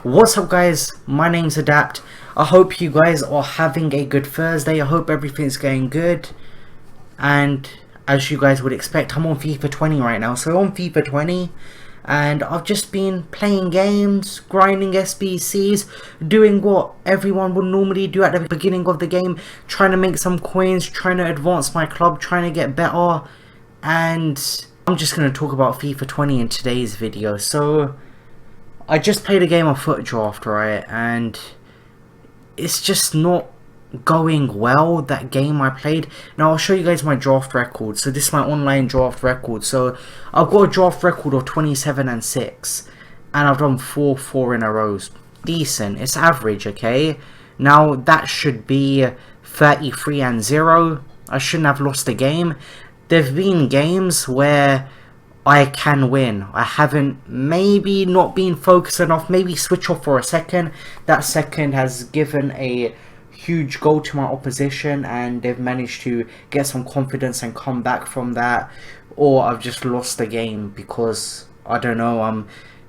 What's up guys, my name's Adapt. I hope you guys are having a good Thursday. I hope everything's going good. And as you guys would expect, I'm on FIFA 20 right now. So on FIFA 20 and I've just been playing games, grinding SBCs, doing what everyone would normally do at the beginning of the game, trying to make some coins, trying to advance my club, trying to get better. And I'm just going to talk about FIFA 20 in today's video. So I just played a game of Foot Draft, right, and it's just not going well, that game I played. Now I'll show you guys my draft record. So this is my online draft record. So I've got a draft record of 27-6 and I've done 4 in a row. Decent, it's average, okay? Now that should be 33-0. I shouldn't have lost the game. There've been games where I can win. I haven't maybe not been focused enough, maybe switch off for a second. That second has given a huge goal to my opposition and they've managed to get some confidence and come back from that. Or I've just lost the game because, I don't know, I'm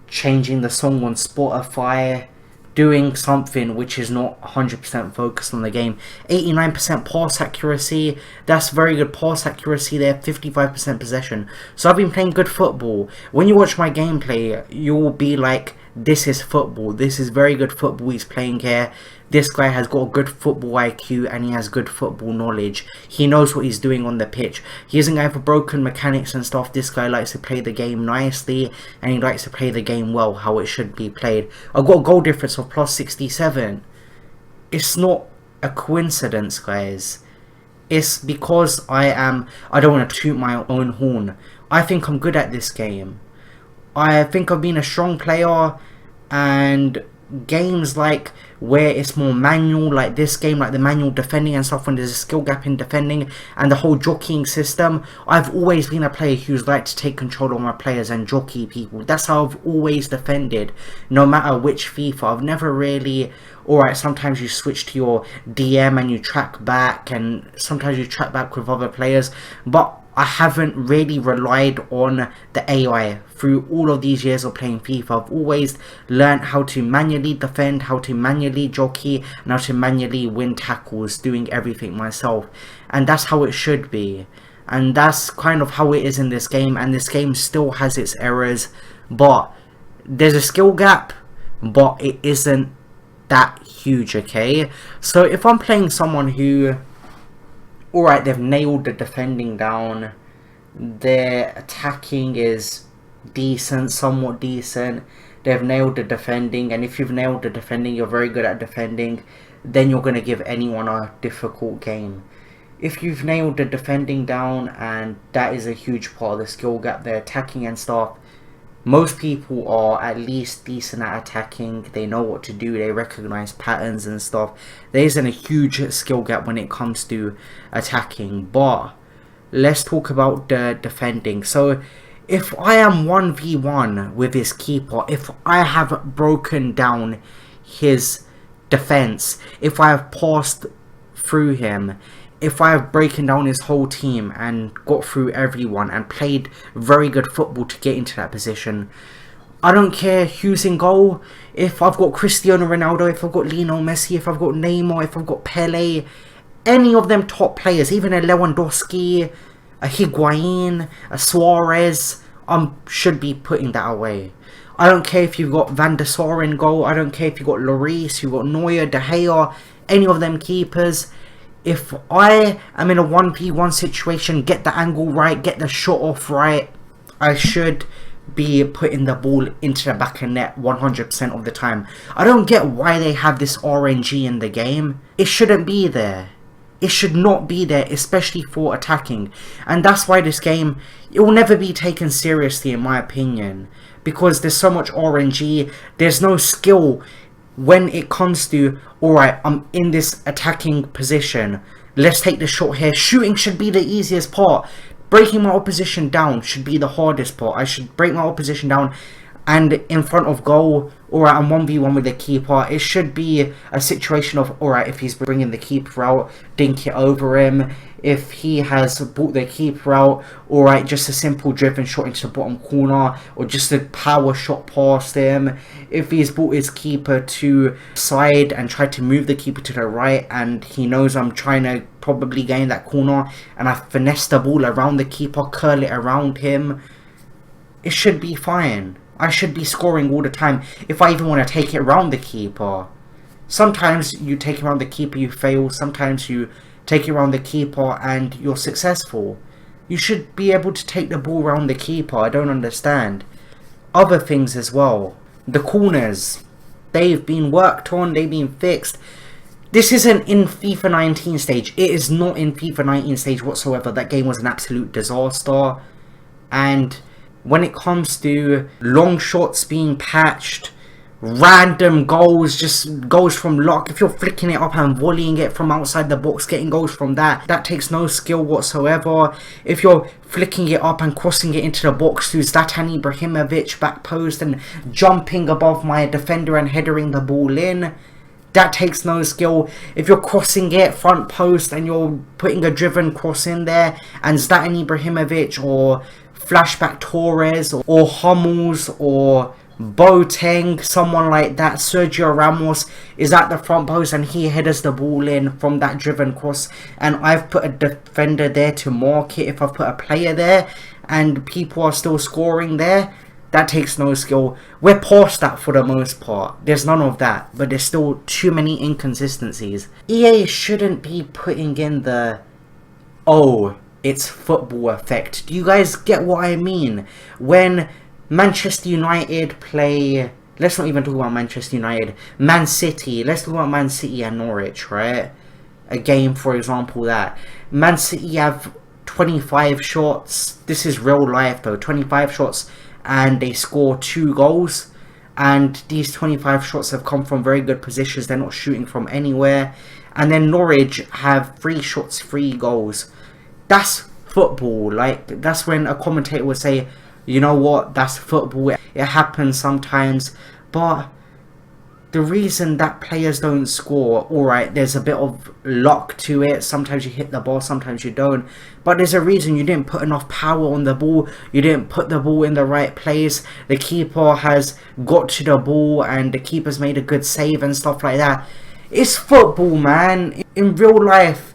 changing the song on Spotify, doing something which is not 100% focused on the game. 89% pass accuracy, that's very good pass accuracy there, 55% possession. So I've been playing good football. When you watch my gameplay, you'll be like, this is football, this is very good football he's playing here. This guy has got a good football IQ and he has good football knowledge. He knows what he's doing on the pitch. He isn't going for broken mechanics and stuff. This guy likes to play the game nicely and he likes to play the game well, how it should be played. I've got a goal difference of plus 67. It's not a coincidence, guys. It's because I don't want to toot my own horn. I think I'm good at this game. I think I've been a strong player, and games like where it's more manual, like this game, like the manual defending and stuff, when there's a skill gap in defending and the whole jockeying system, I've always been a player who's like to take control of my players and jockey people. That's how I've always defended, no matter which FIFA. I've never really, alright, sometimes you switch to your DM and you track back, and sometimes you track back with other players, but I haven't really relied on the AI through all of these years of playing FIFA. I've always learned how to manually defend, how to manually jockey, and how to manually win tackles, doing everything myself. And that's how it should be. And that's kind of how it is in this game. And this game still has its errors, but there's a skill gap, but it isn't that huge, okay? So if I'm playing someone who, alright, they've nailed the defending down, their attacking is decent, somewhat decent, they've nailed the defending, and if you've nailed the defending, you're very good at defending, then you're going to give anyone a difficult game. If you've nailed the defending down, and that is a huge part of the skill gap, their attacking and stuff, most people are at least decent at attacking, they know what to do, they recognize patterns and stuff. There isn't a huge skill gap when it comes to attacking, but let's talk about the defending. So if I am 1v1 with his keeper, if I have broken down his defense, if I have passed through him, if I have broken down his whole team and got through everyone and played very good football to get into that position, I don't care who's in goal. If I've got Cristiano Ronaldo, if I've got Lionel Messi, if I've got Neymar, if I've got Pele, any of them top players, even a Lewandowski, a Higuain, a Suarez, should be putting that away. I don't care if you've got Van der Sar in goal, I don't care if you've got Lloris, you've got Neuer, De Gea, any of them keepers. If I am in a 1v1 situation, get the angle right, get the shot off right, I should be putting the ball into the back of net 100% of the time. I don't get why they have this RNG in the game. It shouldn't be there. It should not be there, especially for attacking. And that's why this game, it will never be taken seriously in my opinion. Because there's so much RNG, there's no skill when it comes to, alright, I'm in this attacking position, let's take the shot here. Shooting should be the easiest part. Breaking my opposition down should be the hardest part. I should break my opposition down and in front of goal, alright, I'm 1v1 with the keeper. It should be a situation of, alright, if he's bringing the keeper out, dink it over him. If he has brought the keeper out, alright, just a simple driven shot into the bottom corner, or just a power shot past him. If he's brought his keeper to side and tried to move the keeper to the right, and he knows I'm trying to probably gain that corner, and I finesse the ball around the keeper, curl it around him, it should be fine. I should be scoring all the time if I even want to take it around the keeper. Sometimes you take it around the keeper, you fail. Sometimes you take it around the keeper and you're successful. You should be able to take the ball around the keeper. I don't understand. Other things as well. The corners, they've been worked on, they've been fixed. This isn't in FIFA 19 stage. It is not in FIFA 19 stage whatsoever. That game was an absolute disaster. And when it comes to long shots being patched, random goals, just goals from lock, if you're flicking it up and volleying it from outside the box, getting goals from that takes no skill whatsoever. If you're flicking it up and crossing it into the box to Zlatan Ibrahimovic back post and jumping above my defender and headering the ball in, that takes no skill. If you're crossing it front post and you're putting a driven cross in there and Zlatan Ibrahimovic or Flashback Torres or Hummels or Boateng, someone like that, Sergio Ramos is at the front post and he headers the ball in from that driven cross, and I've put a defender there to mark it, if I've put a player there and people are still scoring there, that takes no skill. We're past that for the most part. There's none of that, but there's still too many inconsistencies. EA shouldn't be putting in the, oh, it's football effect. Do you guys get what I mean? When Manchester United play, let's not even talk about Manchester United, Man City, let's talk about Man City and Norwich, right? A game, for example, that Man City have 25 shots, this is real life though, 25 shots, and they score 2 goals, and these 25 shots have come from very good positions, they're not shooting from anywhere, and then Norwich have 3 shots, 3 goals. That's football. Like, that's when a commentator would say, you know what, that's football, it happens sometimes. But the reason that players don't score, alright, there's a bit of luck to it, sometimes you hit the ball, sometimes you don't, but there's a reason. You didn't put enough power on the ball, you didn't put the ball in the right place, the keeper has got to the ball and the keeper's made a good save and stuff like that. It's football, man. In real life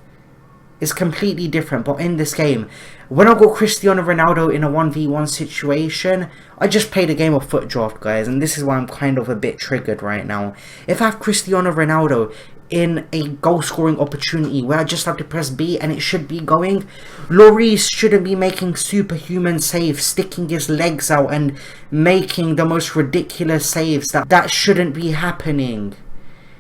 it's completely different, but in this game, when I got Cristiano Ronaldo in a 1v1 situation, I just played a game of foot draft, guys, and this is why I'm kind of a bit triggered right now. If I have Cristiano Ronaldo in a goal scoring opportunity where I just have to press B and it should be going, Lloris shouldn't be making superhuman saves, sticking his legs out and making the most ridiculous saves. That shouldn't be happening.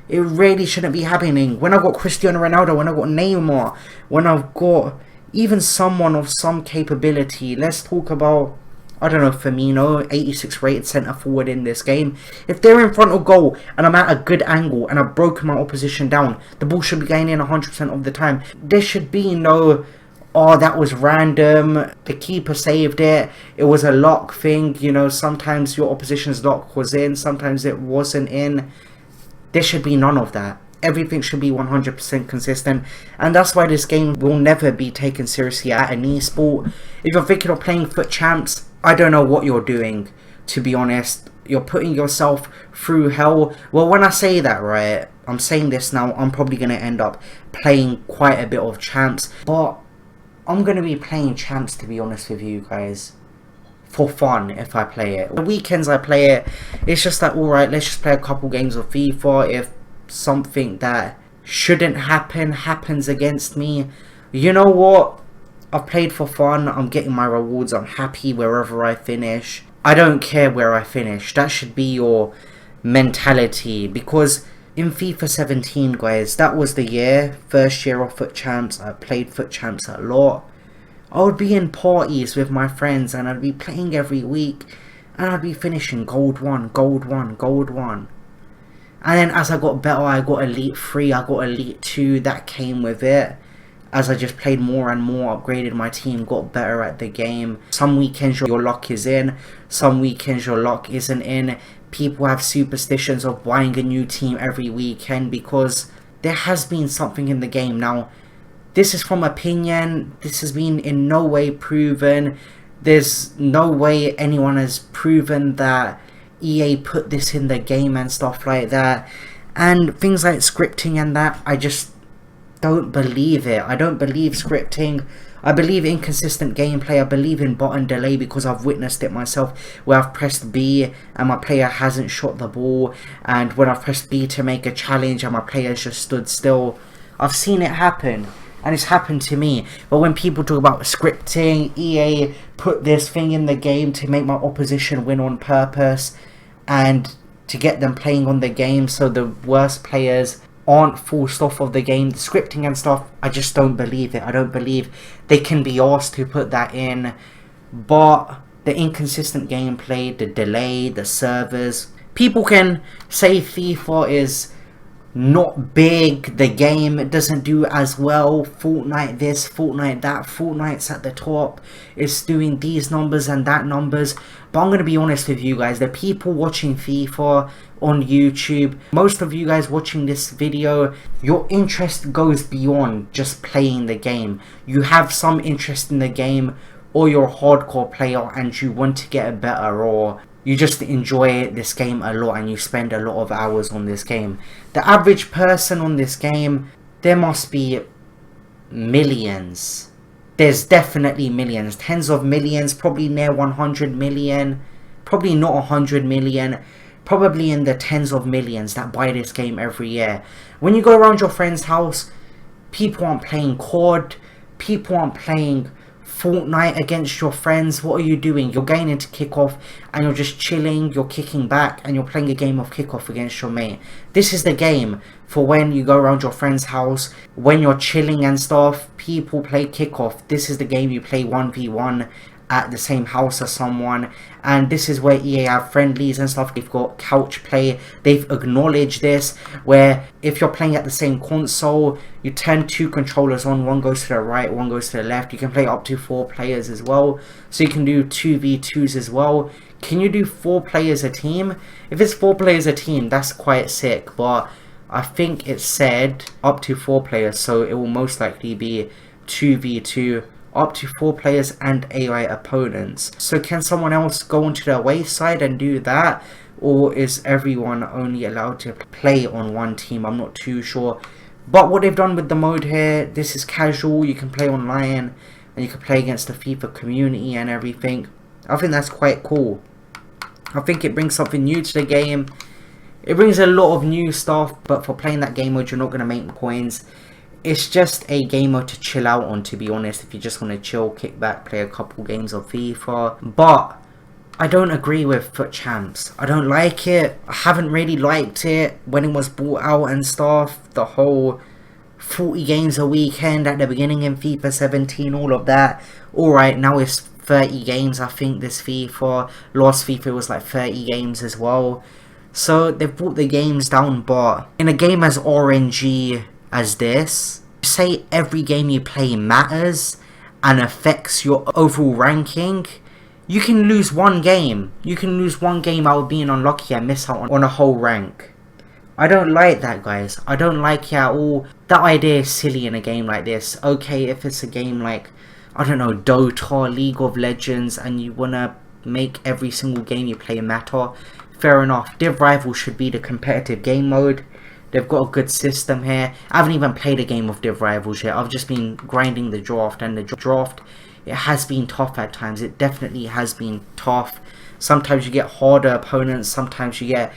It really shouldn't be happening. When I've got Cristiano Ronaldo, when I've got Neymar, when I've got even someone of some capability, let's talk about, I don't know, Firmino, 86 rated centre forward in this game. If they're in front of goal and I'm at a good angle and I've broken my opposition down, the ball should be going in 100% of the time. There should be no, oh, that was random, the keeper saved it, it was a lock thing. You know, sometimes your opposition's lock was in, sometimes it wasn't in. There should be none of that. Everything should be 100% consistent, and that's why this game will never be taken seriously at an esport. If you're thinking of playing FUT Champs, I don't know what you're doing, to be honest. You're putting yourself through hell. Well, when I say that, right, I'm saying this now, I'm probably going to end up playing quite a bit of Champs, but I'm going to be playing Champs, to be honest with you guys, for fun if I play it. The weekends I play it, it's just like, alright, let's just play a couple games of FIFA. If something that shouldn't happen happens against me, you know what, I've played for fun, I'm getting my rewards, I'm happy wherever I finish. I don't care where I finish. That should be your mentality, because in FIFA 17, guys, that was the year, first year of FUT Champs, I played FUT Champs a lot. I would be in parties with my friends and I'd be playing every week and I'd be finishing gold 1, gold 1, gold 1. And then as I got better, I got Elite 3, I got Elite 2, that came with it. as I just played more and more, upgraded my team, got better at the game. Some weekends your luck is in, some weekends your luck isn't in. People have superstitions of buying a new team every weekend because there has been something in the game. Now, this is from opinion, this has been in no way proven. There's no way anyone has proven that EA put this in the game and stuff like that. And things like scripting and that, I just don't believe it. I don't believe scripting. I believe inconsistent gameplay. I believe in button delay because I've witnessed it myself, where I've pressed B and my player hasn't shot the ball, and when I've pressed B to make a challenge and my player's just stood still. I've seen it happen. And it's happened to me. But when people talk about scripting, EA put this thing in the game to make my opposition win on purpose and to get them playing on the game so the worst players aren't forced off of the game. The scripting and stuff, I just don't believe it. I don't believe they can be asked to put that in. But the inconsistent gameplay, the delay, the servers, people can say FIFA is not big, the game doesn't do as well, Fortnite this, Fortnite that, Fortnite's at the top, it's doing these numbers and that numbers. But I'm going to be honest with you guys, the people watching FIFA on YouTube, most of you guys watching this video, your interest goes beyond just playing the game. You have some interest in the game, or you're a hardcore player and you want to get better, or you just enjoy this game a lot and you spend a lot of hours on this game. The average person on this game, there must be millions. There's definitely millions. Tens of millions, probably near 100 million. Probably not 100 million. Probably in the tens of millions that buy this game every year. When you go around your friend's house, people aren't playing COD. People aren't playing Fortnite against your friends. What are you doing? You're going into kickoff and you're just chilling, you're kicking back and you're playing a game of kickoff against your mate. This is the game for when you go around your friend's house, when you're chilling and stuff. People play kickoff. This is the game you play 1v1 at the same house as someone, and this is where EA have friendlies and stuff. They've got couch play. They've acknowledged this, where if you're playing at the same console, you turn two controllers on, one goes to the right, one goes to the left. You can play up to 4 players as well, so you can do 2v2s as well. Can you do 4 players a team? If it's 4 players a team, that's quite sick, but I think it said up to 4 players, so it will most likely be 2v2, up to 4 players and AI opponents. So can someone else go onto their away side and do that, or is everyone only allowed to play on one team? I'm not too sure. But what they've done with the mode here, this is casual. You can play online and you can play against the FIFA community and everything. I think that's quite cool. I think it brings something new to the game. It brings a lot of new stuff, but for playing that game mode, you're not going to make coins. It's just a game mode to chill out on, to be honest, if you just want to chill, kick back, play a couple games of FIFA. But I don't agree with FUT Champs. I don't like it. I haven't really liked it when it was brought out and stuff. The whole 40 games a weekend at the beginning in FIFA 17, all of that. Alright, now it's 30 games, I think, this FIFA. Last FIFA was like 30 games as well. So they've brought the games down, but in a game as RNG as this, say every game you play matters and affects your overall ranking, you can lose one game. You can lose one game out of being unlucky and miss out on a whole rank. I don't like that, guys. I don't like it at all. That idea is silly in a game like this. Okay, if it's a game like, I don't know, Dota, League of Legends, and you want to make every single game you play matter, fair enough. Div Rivals should be the competitive game mode. They've got a good system here. I haven't even played a game of Div Rivals yet. I've just been grinding the draft, and the draft, it has been tough at times. It definitely has been tough. Sometimes you get harder opponents, sometimes you get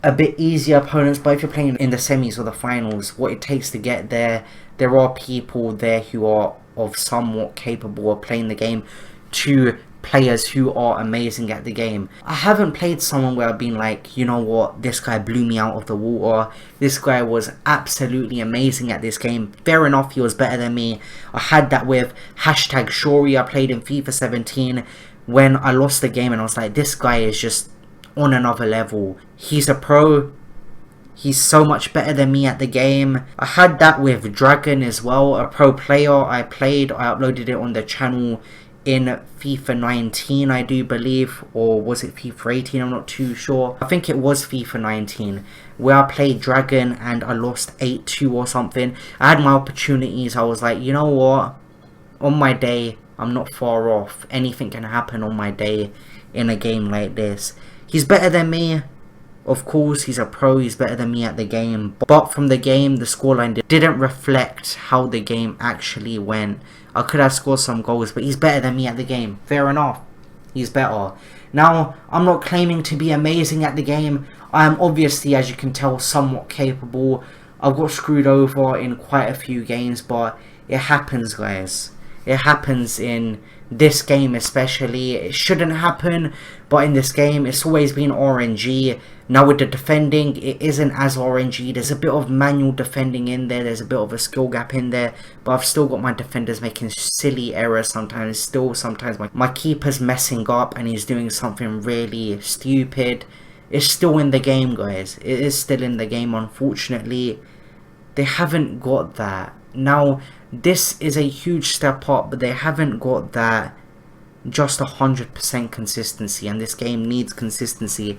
a bit easier opponents, but if you're playing in the semis or the finals, what it takes to get there, there are people there who are of somewhat capable of playing the game to players who are amazing at the game. I haven't played someone where I've been like, you know what, this guy blew me out of the water, this guy was absolutely amazing at this game. Fair enough, he was better than me. I had that with hashtag Shori. I played in FIFA 17 when I lost the game and I was like, this guy is just on another level. He's a pro, He's so much better than me at the game. I had that with Dragon as well, a pro player I uploaded it on the channel in FIFA 19, I do believe, or was it FIFA 18, I'm not too sure. I think it was FIFA 19, where I played Dragon and I lost 8-2 or something. I had my opportunities, I was like, you know what, on my day, I'm not far off. Anything can happen on my day in a game like this. He's better than me. Of course, he's a pro, he's better than me at the game. But from the game, the scoreline didn't reflect how the game actually went. I could have scored some goals, but he's better than me at the game. Fair enough. He's better. Now, I'm not claiming to be amazing at the game. I am obviously, as you can tell, somewhat capable. I've got screwed over in quite a few games, but it happens, guys. It happens in this game especially. It shouldn't happen, but in this game it's always been RNG. Now with the defending, it isn't as RNG. There's a bit of manual defending in there, there's a bit of a skill gap in there, but I've still got my defenders making silly errors sometimes. Sometimes my keeper's messing up and he's doing something really stupid. It's still in the game, guys. It is still in the game. Unfortunately, they haven't got that. Now, this is a huge step up, but they haven't got that just 100% consistency, and this game needs consistency.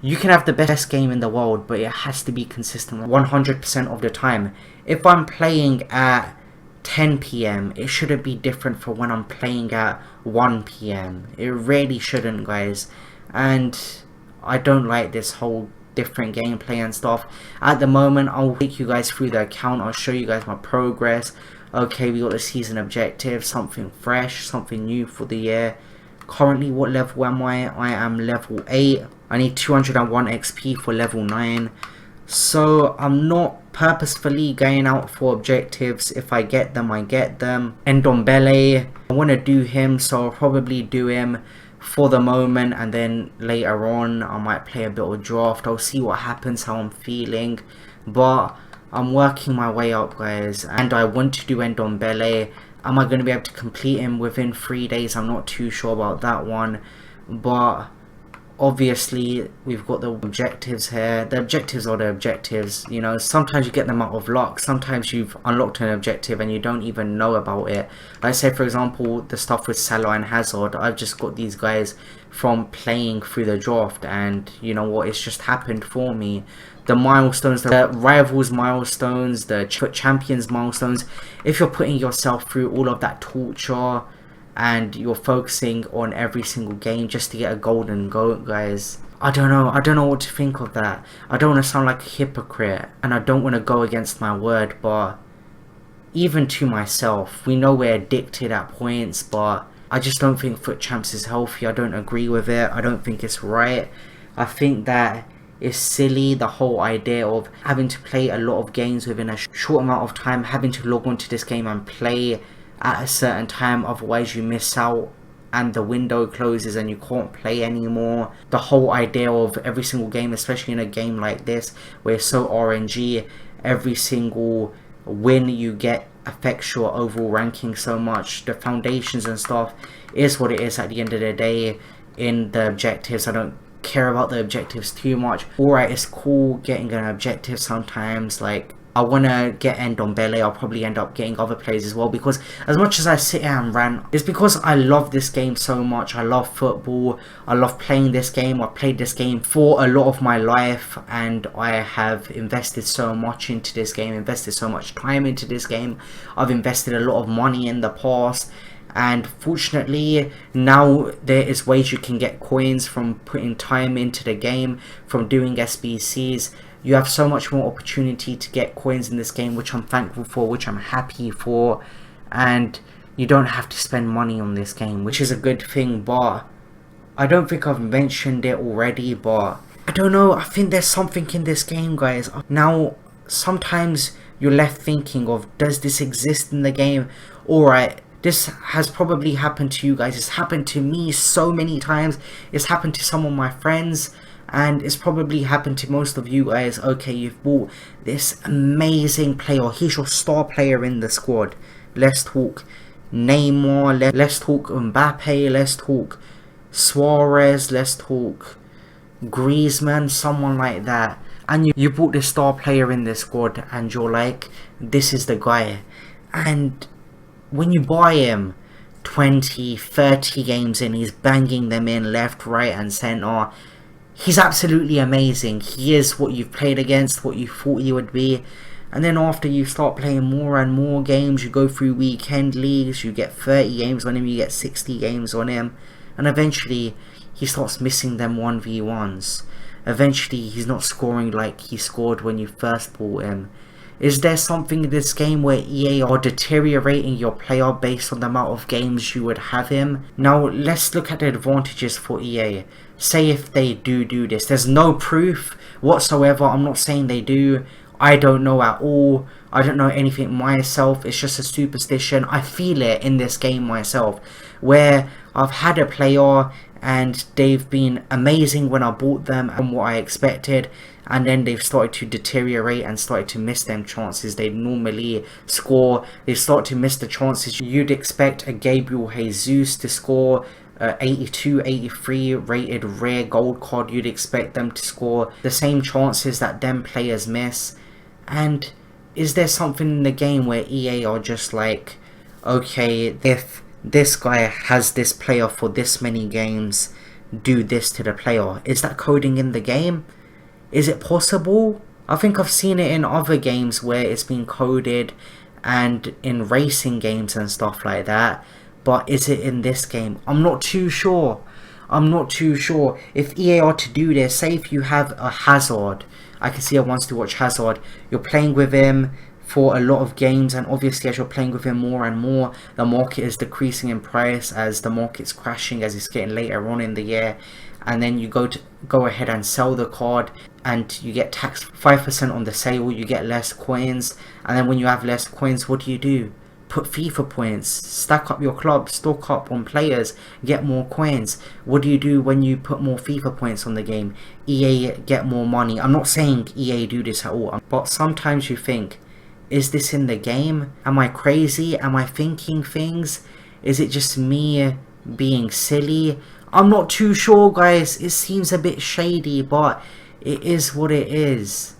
You can have the best game in the world, but it has to be consistent 100% of the time. If I'm playing at 10 PM, it shouldn't be different for when I'm playing at 1 PM. It really shouldn't, guys. And I don't like this whole different gameplay and stuff. At the moment, I'll take you guys through the account. I'll show you guys my progress. Okay, we got the season objective, something fresh, something new for the year. Currently, what level am I? I am level 8. I need 201 XP for level 9. So, I'm not purposefully going out for objectives. If I get them, I get them. Ndombele, I want to do him, so I'll probably do him for the moment, and then later on I might play a bit of draft. I'll see what happens, how I'm feeling, but I'm working my way up, guys, and I want to do Ndombele. Am I going to be able to complete him within 3 days? I'm not too sure about that one, but obviously we've got the objectives here. The objectives are the objectives, you know. Sometimes you get them out of luck, sometimes you've unlocked an objective and you don't even know about it. Like, say for example, the stuff with Salah and Hazard, I've just got these guys from playing through the draft, and you know what, it's just happened for me. The milestones, the rivals milestones, the champions milestones, if you're putting yourself through all of that torture and you're focusing on every single game just to get a golden goat, guys, I don't know what to think of that. I don't want to sound like a hypocrite, and I don't want to go against my word, but even to myself, we know we're addicted at points, but I just don't think FUT Champs is healthy. I don't agree with it. I don't think it's right. I think that it's silly, the whole idea of having to play a lot of games within a short amount of time, having to log on to this game and play at a certain time, otherwise you miss out and the window closes and you can't play anymore. The whole idea of every single game, especially in a game like this where it's so RNG, every single win you get affects your overall ranking so much. The foundations and stuff is what it is at the end of the day. In the objectives, I don't care about the objectives too much. Alright, it's cool getting an objective sometimes. Like, I want to get Ndombele. I'll probably end up getting other players as well, because as much as I sit here and rant, it's because I love this game so much. I love football. I love playing this game. I've played this game for a lot of my life, and I have invested so much into this game, invested so much time into this game. I've invested a lot of money in the past, and fortunately now there is ways you can get coins from putting time into the game, from doing SBCs. You have so much more opportunity to get coins in this game, which I'm thankful for, which I'm happy for, and you don't have to spend money on this game, which is a good thing. But I don't think I've mentioned it already, but I don't know, I think there's something in this game, guys. Now sometimes you're left thinking of, does this exist in the game? Alright, this has probably happened to you guys. It's happened to me so many times. It's happened to some of my friends, and it's probably happened to most of you guys. Okay, you've bought this amazing player. He's your star player in the squad. Let's talk Neymar, let's talk Mbappe, let's talk Suarez, let's talk Griezmann, someone like that. and you brought this star player in this squad and you're like, this is the guy. And when you buy him 20, 30 games in, he's banging them in left, right and centre. He's absolutely amazing. He is what you've played against, what you thought he would be. And then after you start playing more and more games, you go through weekend leagues, you get 30 games on him, you get 60 games on him, and eventually he starts missing them 1v1s. Eventually he's not scoring like he scored when you first bought him. Is there something in this game where EA are deteriorating your player based on the amount of games you would have him? Now let's look at the advantages for EA. Say if they do this. There's no proof whatsoever. I'm not saying they do. I don't know at all. I don't know anything myself. It's just a superstition. I feel it in this game myself, where I've had a player and they've been amazing when I bought them and what I expected, and then they've started to deteriorate and started to miss them chances they normally score. They start to miss the chances you'd expect a Gabriel Jesus to score. 82, 83 rated rare gold card, you'd expect them to score the same chances that them players miss. And is there something in the game where EA are just like, okay, if this guy has this player for this many games, do this to the player? Is that coding in the game? Is it possible? I think I've seen it in other games where it's been coded, and in racing games and stuff like that. But is it in this game? I'm not too sure. I'm not too sure. If EA are to do this, say if you have a Hazard, I can see I wants to watch Hazard. You're playing with him for a lot of games, and obviously as you're playing with him more and more, the market is decreasing in price as the market's crashing, as it's getting later on in the year. And then you go ahead and sell the card, and you get taxed 5% on the sale. You get less coins, and then when you have less coins, what do? Put FIFA points, stack up your club, stock up on players, get more coins. What do you do when you put more FIFA points on the game? EA get more money. I'm not saying EA do this at all, but sometimes you think, is this in the game? Am I crazy? Am I thinking things? Is it just me being silly? I'm not too sure, guys. It seems a bit shady, but it is what it is.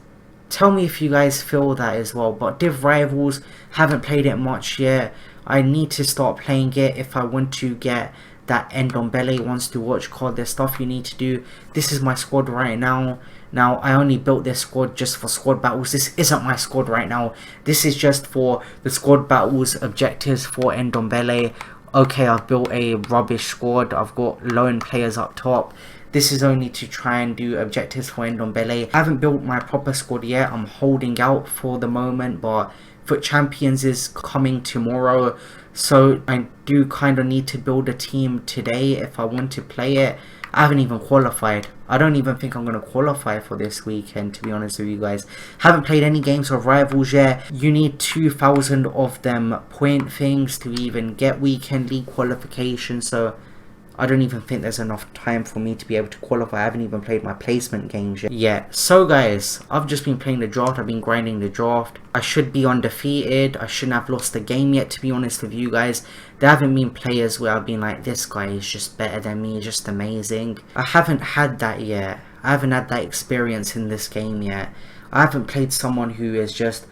Tell me if you guys feel that as well. But Div Rivals, haven't played it much yet. I need to start playing it if I want to get that Ndombele wants to watch card. There's stuff you need to do. This is my squad right now. Now I only built this squad just for squad battles. This isn't my squad right now. This is just for the squad battles objectives for Ndombele. Okay, I've built a rubbish squad. I've got lone players up top. This is only to try and do objectives for Ndombele. I haven't built my proper squad yet. I'm holding out for the moment, but Foot Champions is coming tomorrow. So I do kind of need to build a team today if I want to play it. I haven't even qualified. I don't even think I'm going to qualify for this weekend, to be honest with you guys. Haven't played any games of Rivals yet. You need 2,000 of them point things to even get weekend league qualification. So I don't even think there's enough time for me to be able to qualify. I haven't even played my placement games yet. So guys, I've just been playing the draft. I've been grinding the draft. I should be undefeated. I shouldn't have lost the game yet, to be honest with you guys. There haven't been players where I've been like, this guy is just better than me, just amazing. I haven't had that yet. I haven't had that experience in this game yet. I haven't played someone who is just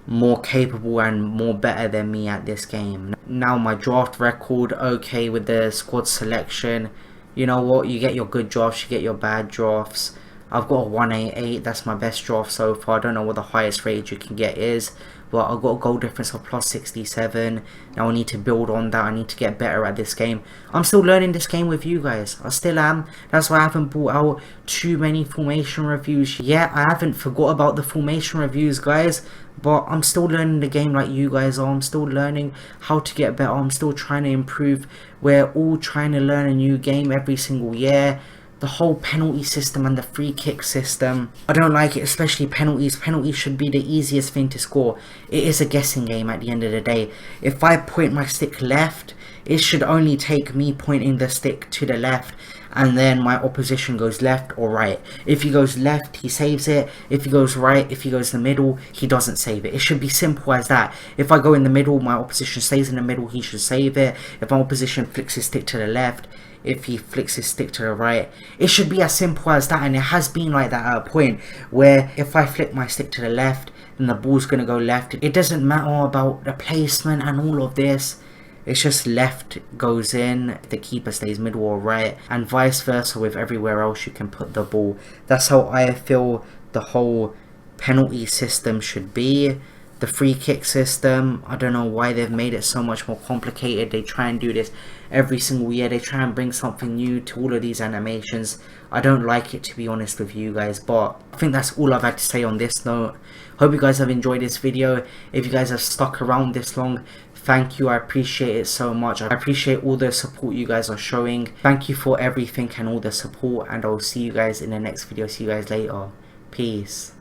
more capable and more better than me at this game. Now my draft record, okay, with the squad selection. You know what, you get your good drafts, you get your bad drafts. I've got a 188, that's my best draft so far. I don't know what the highest rated you can get is, but I've got a goal difference of plus 67. Now I need to build on that. I need to get better at this game. I'm still learning this game with you guys. I still am. That's why I haven't brought out too many formation reviews. Yeah, I haven't forgot about the formation reviews, guys, but I'm still learning the game like you guys are. I'm still learning how to get better. I'm still trying to improve. We're all trying to learn a new game every single year. The whole penalty system and the free kick system, I don't like it, especially penalties. Penalties should be the easiest thing to score. It is a guessing game at the end of the day. If I point my stick left, it should only take me pointing the stick to the left and then my opposition goes left or right. If he goes left, he saves it. If he goes right, if he goes the middle, he doesn't save it. It should be simple as that. If I go in the middle, my opposition stays in the middle, he should save it. If my opposition flicks his stick to the left, if he flicks his stick to the right, it should be as simple as that. And it has been like that at a point where if I flick my stick to the left, then the ball's going to go left. It doesn't matter about the placement and all of this. It's just left goes in, the keeper stays middle or right, and vice versa with everywhere else you can put the ball. That's how I feel the whole penalty system should be. The free kick system, I don't know why they've made it so much more complicated. They try and do this every single year. They try and bring something new to all of these animations. I don't like it, to be honest with you guys, but I think that's all I've had to say on this note. Hope you guys have enjoyed this video. If you guys have stuck around this long, thank you. I appreciate it so much. I appreciate all the support you guys are showing. Thank you for everything and all the support, and I'll see you guys in the next video. See you guys later. Peace.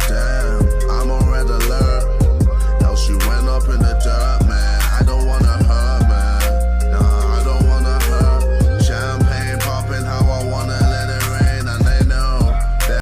Damn, I'm on red alert. Else you went up in the dirt, man. I don't